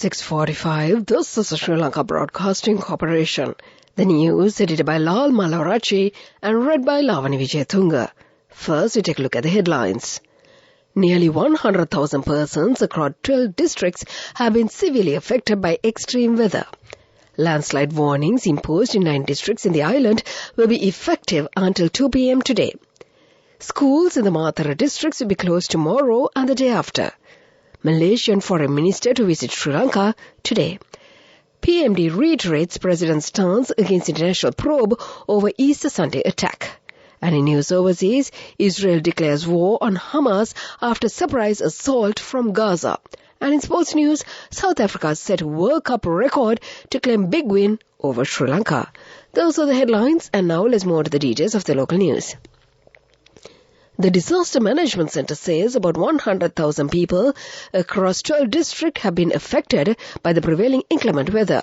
6:45. This is the Sri Lanka Broadcasting Corporation. The news edited by Lal Malarachi and read by Lavani Vijayatunga. First, we take a look at the headlines. Nearly 100,000 persons across 12 districts have been severely affected by extreme weather. Landslide warnings imposed in 9 districts in the island will be effective until 2 p.m. today. Schools in the Mathura districts will be closed tomorrow and the day after. Malaysian Foreign Minister to visit Sri Lanka today. PMD reiterates President's stance against international probe over Easter Sunday attack. And in news overseas, Israel declares war on Hamas after surprise assault from Gaza. And in sports news, South Africa set World Cup record to claim big win over Sri Lanka. Those are the headlines, and now let's move on to the details of the local news. The Disaster Management Centre says about 100,000 people across 12 districts have been affected by the prevailing inclement weather.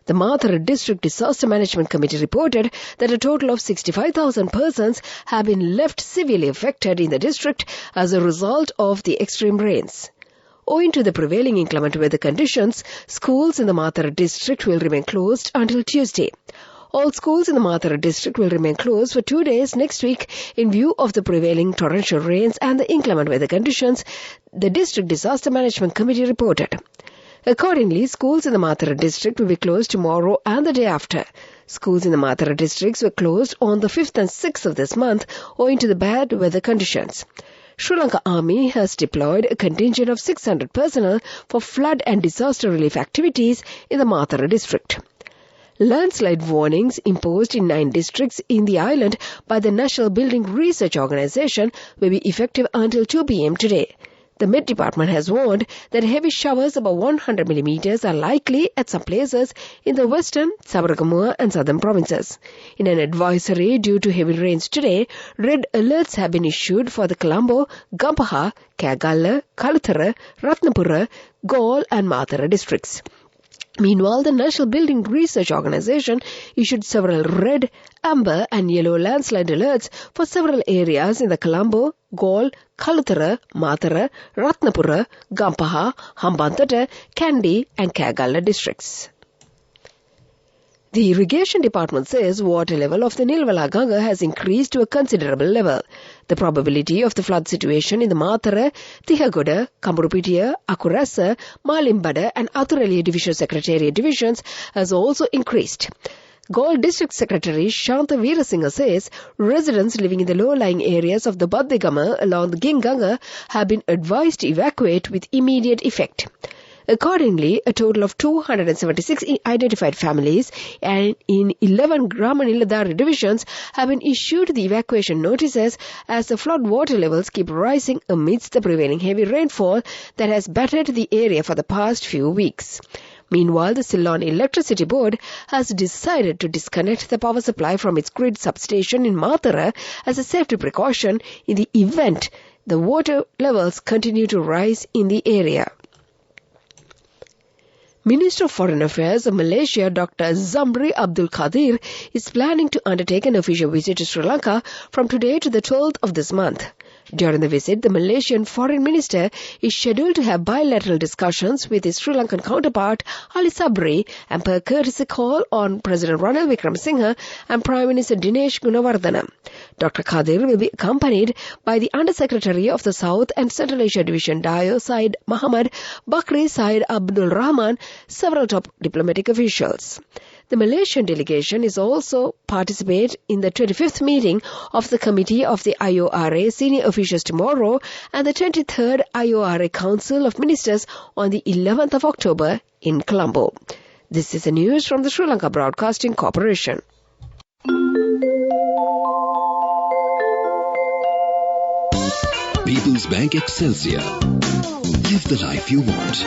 The Mathura District Disaster Management Committee reported that a total of 65,000 persons have been left severely affected in the district as a result of the extreme rains. Owing to the prevailing inclement weather conditions, schools in the Mathura District will remain closed until Tuesday. All schools in the Mathura district will remain closed for 2 days next week in view of the prevailing torrential rains and the inclement weather conditions, the District Disaster Management Committee reported. Accordingly, schools in the Mathura district will be closed tomorrow and the day after. Schools in the Mathura districts were closed on the 5th and 6th of this month owing to the bad weather conditions. Sri Lanka Army has deployed a contingent of 600 personnel for flood and disaster relief activities in the Mathura district. Landslide warnings imposed in 9 districts in the island by the National Building Research Organisation will be effective until 2 p.m. today. The Met Department has warned that heavy showers above 100 millimeters are likely at some places in the western, Sabaragamuwa and southern provinces. In an advisory due to heavy rains today, red alerts have been issued for the Colombo, Gampaha, Kagalla, Kaluthara, Ratnapura, Galle and Mathura districts. Meanwhile, the National Building Research Organisation issued several red, amber and yellow landslide alerts for several areas in the Colombo, Galle, Kaluthara, Mathura, Ratnapura, Gampaha, Hambantota, Kandy and Kagalla districts. The Irrigation Department says water level of the Nilwala Ganga has increased to a considerable level. The probability of the flood situation in the Mathura, Tihagoda, Kamburupitiya, Akurasa, Malimbada and Athuraliya Division Secretariat divisions has also increased. Galle District Secretary Shanta Veerasinghe says residents living in the low-lying areas of the Baddigama along the Ginganga have been advised to evacuate with immediate effect. Accordingly, a total of 276 identified families and in 11 Grama Niladhari divisions have been issued the evacuation notices as the flood water levels keep rising amidst the prevailing heavy rainfall that has battered the area for the past few weeks. Meanwhile, the Ceylon Electricity Board has decided to disconnect the power supply from its grid substation in Mathura as a safety precaution in the event the water levels continue to rise in the area. Minister of Foreign Affairs of Malaysia, Dr. Zamri Abdul Qadir, is planning to undertake an official visit to Sri Lanka from today to the 12th of this month. During the visit, the Malaysian Foreign Minister is scheduled to have bilateral discussions with his Sri Lankan counterpart, Ali Sabri, and per courtesy call on President Ranil Wickremesinghe and Prime Minister Dinesh Gunawardena. Dr. Qadir will be accompanied by the Under-Secretary of the South and Central Asia Division Dio Said Muhammad Bakri Said Abdul Rahman, several top diplomatic officials. The Malaysian delegation is also participate in the 25th meeting of the Committee of the IORA senior officials tomorrow and the 23rd IORA Council of Ministers on the 11th of October in Colombo. This is the news from the Sri Lanka Broadcasting Corporation. People's Bank Excelsior. Live the life you want.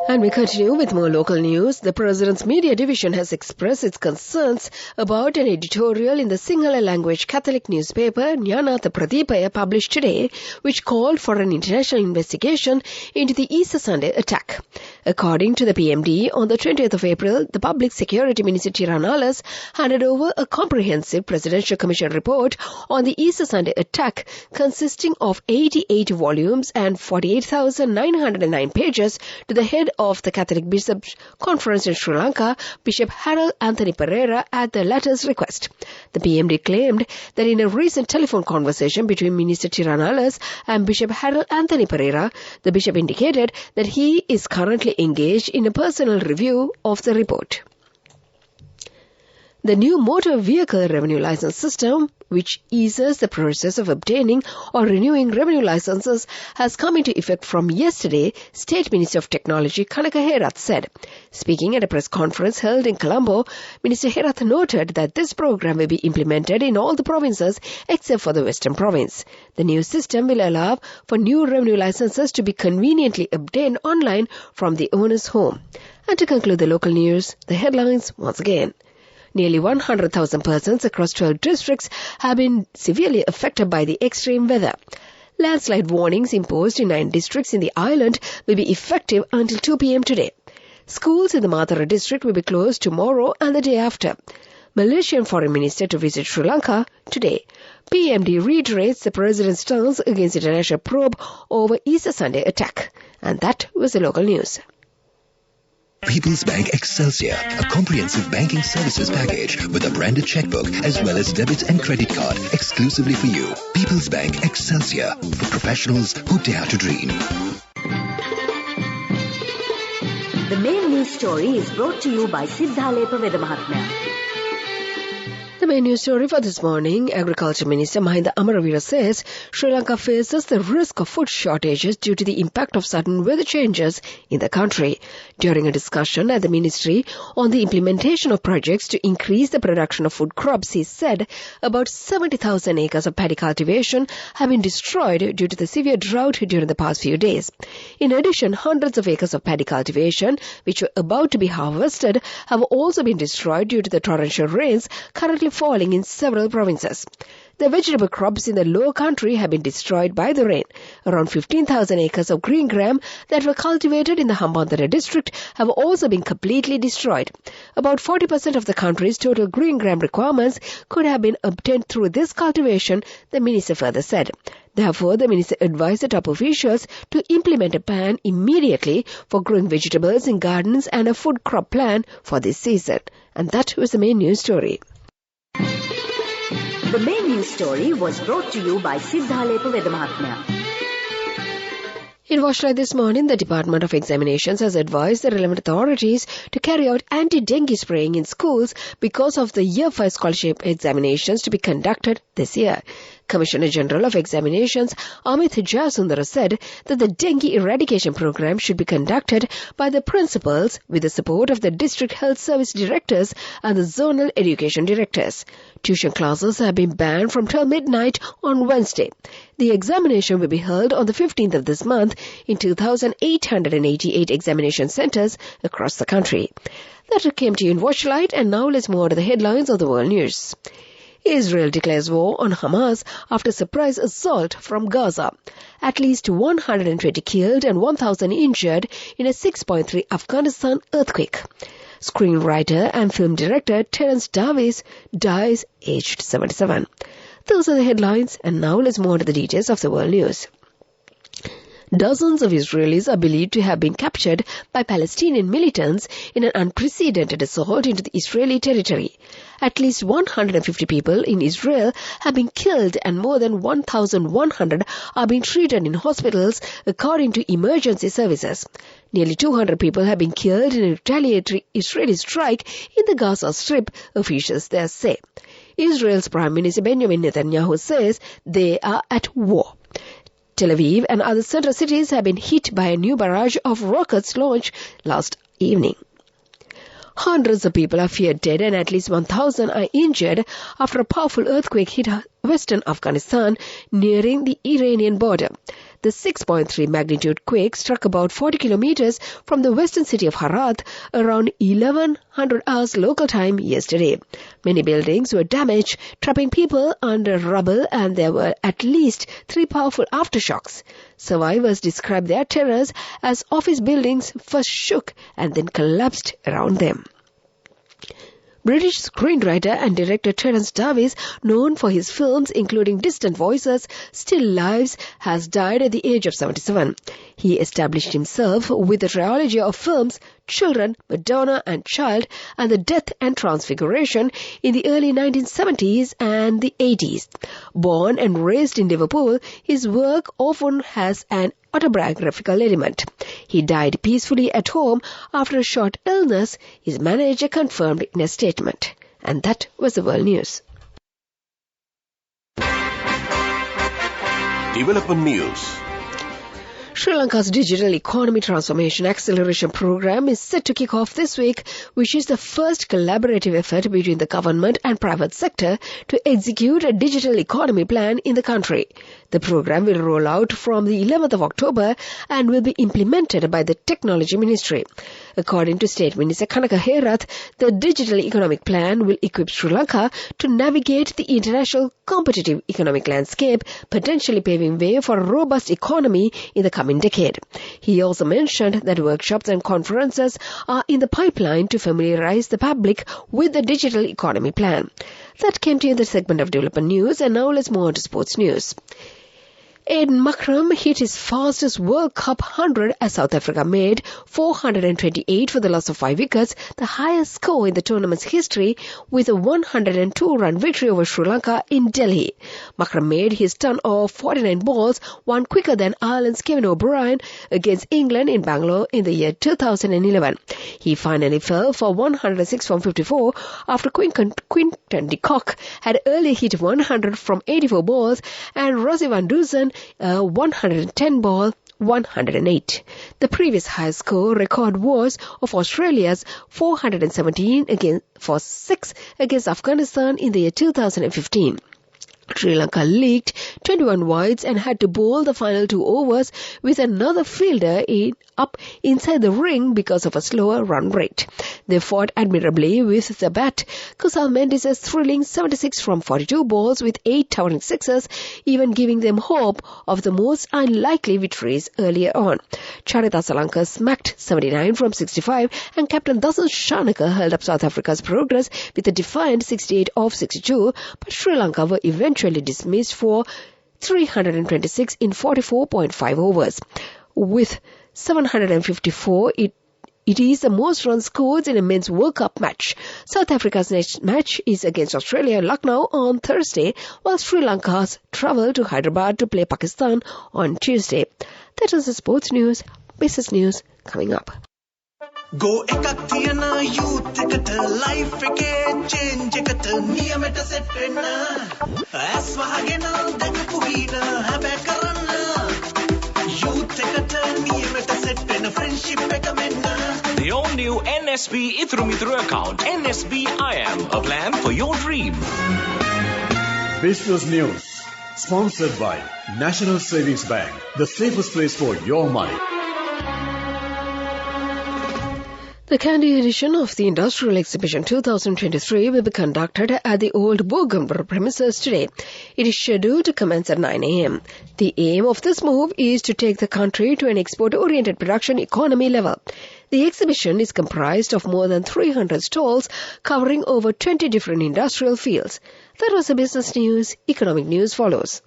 And we continue with more local news. The President's Media Division has expressed its concerns about an editorial in the Sinhala language Catholic newspaper Nyanatha Pradipaya published today, which called for an international investigation into the Easter Sunday attack. According to the PMD, on the 20th of April, the Public Security Minister Tiranalas handed over a comprehensive Presidential Commission report on the Easter Sunday attack consisting of 88 volumes and 48,909 pages to the head of the Catholic Bishops' Conference in Sri Lanka, Bishop Harold Anthony Pereira, at the latter's request. The PMD claimed that in a recent telephone conversation between Minister Tiranalas and Bishop Harold Anthony Pereira, the bishop indicated that he is currently engaged in a personal review of the report. The new motor vehicle revenue license system, which eases the process of obtaining or renewing revenue licenses, has come into effect from yesterday, State Minister of Technology Kanaka Herath said. Speaking at a press conference held in Colombo, Minister Herath noted that this program will be implemented in all the provinces except for the Western Province. The new system will allow for new revenue licenses to be conveniently obtained online from the owner's home. And to conclude the local news, the headlines once again. Nearly 100,000 persons across 12 districts have been severely affected by the extreme weather. Landslide warnings imposed in 9 districts in the island will be effective until 2 p.m. today. Schools in the Mathura district will be closed tomorrow and the day after. Malaysian Foreign Minister to visit Sri Lanka today. PMD reiterates the President's stance against international probe over Easter Sunday attack. And that was the local news. People's Bank Excelsior, a comprehensive banking services package with a branded checkbook as well as debit and credit card exclusively for you. People's Bank Excelsior, for professionals who dare to dream. The main news story is brought to you by Sinhala Veda. The main news story for this morning, Agriculture Minister Mahinda Amaravira says Sri Lanka faces the risk of food shortages due to the impact of sudden weather changes in the country. During a discussion at the ministry on the implementation of projects to increase the production of food crops, he said about 70,000 acres of paddy cultivation have been destroyed due to the severe drought during the past few days. In addition, hundreds of acres of paddy cultivation, which were about to be harvested, have also been destroyed due to the torrential rains currently falling in several provinces. The vegetable crops in the lower country have been destroyed by the rain. Around 15,000 acres of green gram that were cultivated in the Hambantota district have also been completely destroyed. About 40% of the country's total green gram requirements could have been obtained through this cultivation, the minister further said. Therefore, the minister advised the top officials to implement a plan immediately for growing vegetables in gardens and a food crop plan for this season. And that was the main news story. The main news story was brought to you by Sinhala Veda. In Washington this morning, the Department of Examinations has advised the relevant authorities to carry out anti-dengue spraying in schools because of the Year 5 scholarship examinations to be conducted this year. Commissioner General of Examinations Amit Jayasundara said that the dengue eradication program should be conducted by the principals with the support of the district health service directors and the zonal education directors. Tuition classes have been banned from till midnight on Wednesday. The examination will be held on the 15th of this month in 2,888 examination centers across the country. That came to you in Watchlight, and now let's move on to the headlines of the world news. Israel declares war on Hamas after surprise assault from Gaza. At least 120 killed and 1,000 injured in a 6.3 Afghanistan earthquake. Screenwriter and film director Terence Davis dies aged 77. Those are the headlines, and now let's move on to the details of the world news. Dozens of Israelis are believed to have been captured by Palestinian militants in an unprecedented assault into the Israeli territory. At least 150 people in Israel have been killed and more than 1,100 are being treated in hospitals, according to emergency services. Nearly 200 people have been killed in a retaliatory Israeli strike in the Gaza Strip, officials there say. Israel's Prime Minister Benjamin Netanyahu says they are at war. Tel Aviv and other central cities have been hit by a new barrage of rockets launched last evening. Hundreds of people are feared dead and at least 1,000 are injured after a powerful earthquake hit western Afghanistan nearing the Iranian border. The 6.3 magnitude quake struck about 40 kilometers from the western city of Herat around 1100 hours local time yesterday. Many buildings were damaged, trapping people under rubble, and there were at least 3 powerful aftershocks. Survivors described their terrors as office buildings first shook and then collapsed around them. British screenwriter and director Terence Davies, known for his films including Distant Voices, Still Lives, has died at the age of 77. He established himself with the trilogy of films Children, Madonna and Child, and The Death and Transfiguration in the early 1970s and the 80s. Born and raised in Liverpool, his work often has an autobiographical element. He died peacefully at home after a short illness, his manager confirmed in a statement. And that was the world news. Development news. Sri Lanka's Digital Economy Transformation Acceleration Program is set to kick off this week, which is the first collaborative effort between the government and private sector to execute a digital economy plan in the country. The program will roll out from the 11th of October and will be implemented by the Technology Ministry. According to State Minister Kanaka Herath, the Digital Economic Plan will equip Sri Lanka to navigate the international competitive economic landscape, potentially paving way for a robust economy in the coming decade. He also mentioned that workshops and conferences are in the pipeline to familiarize the public with the Digital Economy Plan. That came to you in the segment of Development News, and now let's move on to sports news. Aiden Makram hit his fastest World Cup 100 as South Africa made 428 for the loss of 5 wickets, the highest score in the tournament's history, with a 102-run victory over Sri Lanka in Delhi. Makram made his ton of 49 balls, one quicker than Ireland's Kevin O'Brien against England in Bangalore in the year 2011. He finally fell for 106 from 54 after Quinton de Kock had earlier hit 100 from 84 balls and Rosie van Dusen 110 ball 108. The previous high score record was of Australia's 417 for 6 against Afghanistan in the year 2015. Sri Lanka leaked 21 wides and had to bowl the final 2 overs with another fielder up inside the ring because of a slower run rate. They fought admirably with the bat. Kusal Mendes' thrilling 76 from 42 balls with 8 towering sixes, even giving them hope of the most unlikely victories earlier on. Charita Salanka smacked 79 from 65 and Captain Dasan Shanaka held up South Africa's progress with a defiant 68 off 62, but Sri Lanka were eventually dismissed for 326 in 44.5 overs. With 754, it is the most runs scored in a men's World Cup match. South Africa's next match is against Australia in Lucknow on Thursday, while Sri Lanka's travel to Hyderabad to play Pakistan on Tuesday. That is the sports news. Business news coming up. Go ekak thiyana youth eකට life එකේ change එකට නියමෙට set වෙන්න ඇස් වහගෙන දැකපු ගීන හැබැයි කරන්න youth එකට නියමෙට set වෙන friendship එක මෙන්න. The all-new NSB Ithru Mithru account, NSB IM, a plan for your dream. Business News, sponsored by National Savings Bank, the safest place for your money. The Kandy edition of the Industrial Exhibition 2023 will be conducted at the old Bogambara premises today. It is scheduled to commence at 9 a.m. The aim of this move is to take the country to an export-oriented production economy level. The exhibition is comprised of more than 300 stalls covering over 20 different industrial fields. That was the business news. Economic news follows.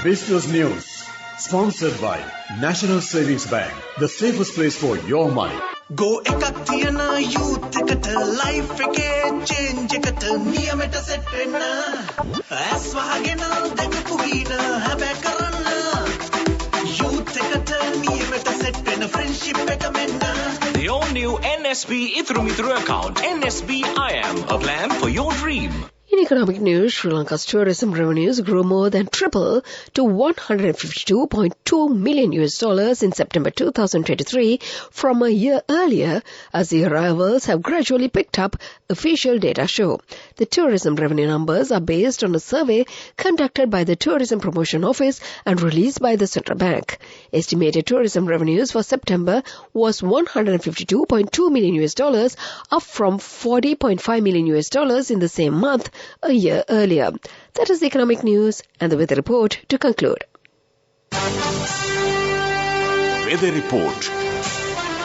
Business News, sponsored by National Savings Bank, the safest place for your money. Go ekak thiyana youth eකට life එකේ change එකට නියමෙට set වෙන්න ඇස් වහගෙන දැකපු ගීන හැබැයි කරන්න youth එකට නියමෙට set වෙන friendship එක මෙන්න. The all-new NSB Ithru Mithru account, NSB IM, a plan for your dream. In economic news, Sri Lanka's tourism revenues grew more than triple to $152.2 million in September 2023 from a year earlier as the arrivals have gradually picked up, official data show. The tourism revenue numbers are based on a survey conducted by the Tourism Promotion Office and released by the Central Bank. Estimated tourism revenues for September was $152.2 million, up from $40.5 million in the same month a year earlier. That is the economic news and the weather report to conclude. Weather report.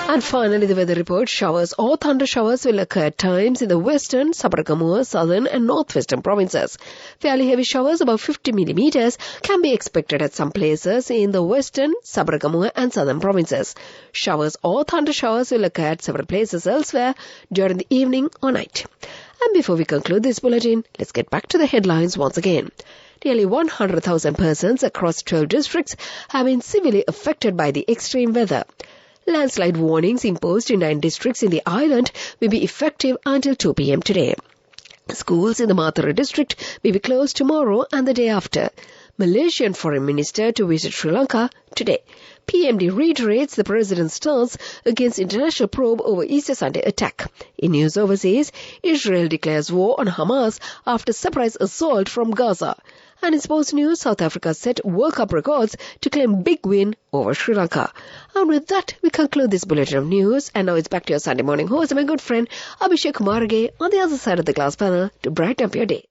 And finally, the weather report. Showers or thunder showers will occur at times in the western, Sabaragamuwa, southern and northwestern provinces. Fairly heavy showers, about 50 millimeters, can be expected at some places in the western, Sabaragamuwa and southern provinces. Showers or thunder showers will occur at several places elsewhere during the evening or night. And before we conclude this bulletin, let's get back to the headlines once again. Nearly 100,000 persons across 12 districts have been severely affected by the extreme weather. Landslide warnings imposed in 9 districts in the island will be effective until 2 p.m. today. Schools in the Mathura district will be closed tomorrow and the day after. Malaysian Foreign Minister to visit Sri Lanka today. PMD reiterates the president's stance against international probe over Easter Sunday attack. In news overseas, Israel declares war on Hamas after surprise assault from Gaza. And in sports news, South Africa set World Cup records to claim big win over Sri Lanka. And with that, we conclude this bulletin of news. And now it's back to your Sunday morning host, my good friend Abhishek Kumarage, on the other side of the glass panel to brighten up your day.